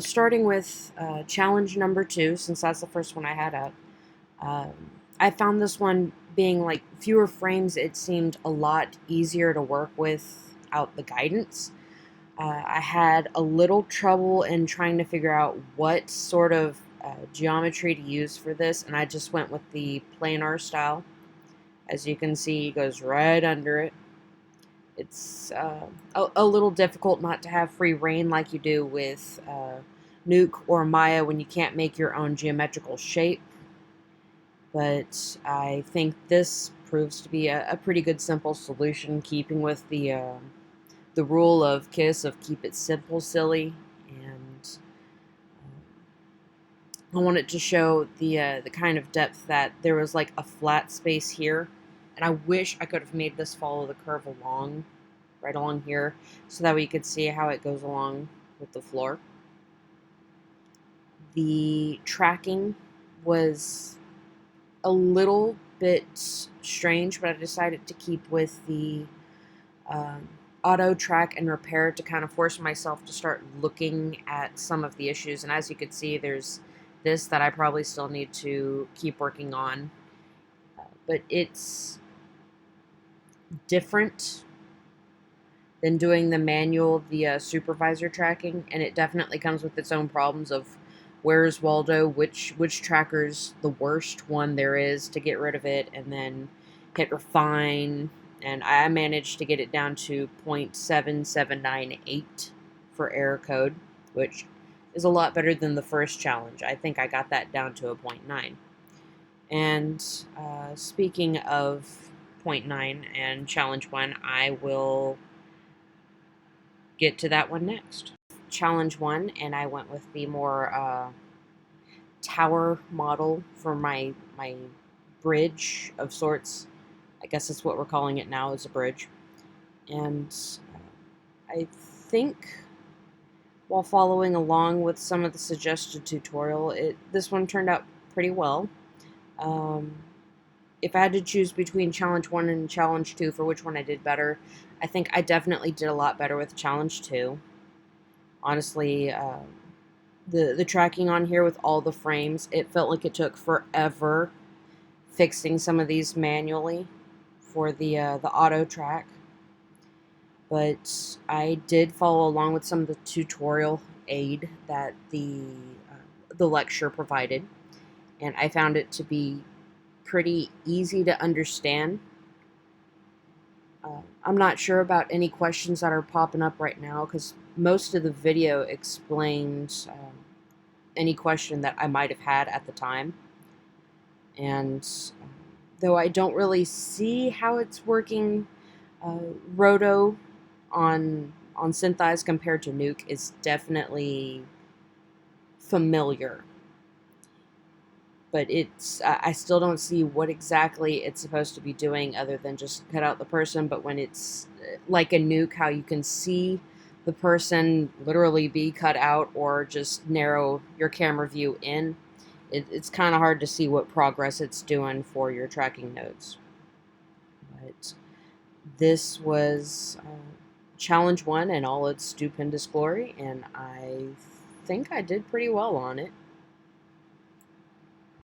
starting with challenge number 2, since that's the first one I had up. Um, I found this one being like fewer frames. It seemed a lot easier to work without the guidance. I had a little trouble in trying to figure out what sort of geometry to use for this, and I just went with the planar style. As you can see, it goes right under it. It's a little difficult not to have free reign like you do with Nuke or Maya when you can't make your own geometrical shape. But I think this proves to be a pretty good simple solution, keeping with the rule of KISS of keep it simple, silly. And I wanted to show the kind of depth that there was like a flat space here, and I wish I could have made this follow the curve along, right along here, so that we could see how it goes along with the floor. The tracking was a little bit strange, but I decided to keep with the auto track and repair to kind of force myself to start looking at some of the issues. And as you can see, there's this that I probably still need to keep working on. But it's different than doing the manual, the supervisor tracking, and it definitely comes with its own problems of where's Waldo, which tracker's the worst one there is to get rid of it, and then hit refine, and I managed to get it down to 0.7798 for error code, which is a lot better than the first challenge. I think I got that down to a 0.9. And speaking of 0.9 and challenge 1, I will get to that one next. Challenge 1, and I went with the more tower model for my bridge of sorts. I guess that's what we're calling it now, is a bridge. And I think while following along with some of the suggested tutorial, this one turned out pretty well. If I had to choose between Challenge 1 and Challenge 2 for which one I did better, I think I definitely did a lot better with Challenge 2. Honestly, the tracking on here with all the frames, it felt like it took forever fixing some of these manually for the auto track. But I did follow along with some of the tutorial aid that the lecture provided, and I found it to be pretty easy to understand. I'm not sure about any questions that are popping up right now because most of the video explained any question that I might have had at the time. And though I don't really see how it's working, Roto on Synthize compared to Nuke is definitely familiar. But I still don't see what exactly it's supposed to be doing other than just cut out the person. But when it's like a Nuke, how you can see the person literally be cut out or just narrow your camera view in, it's kind of hard to see what progress it's doing for your tracking nodes. But this was Challenge 1 in all its stupendous glory, and I think I did pretty well on it.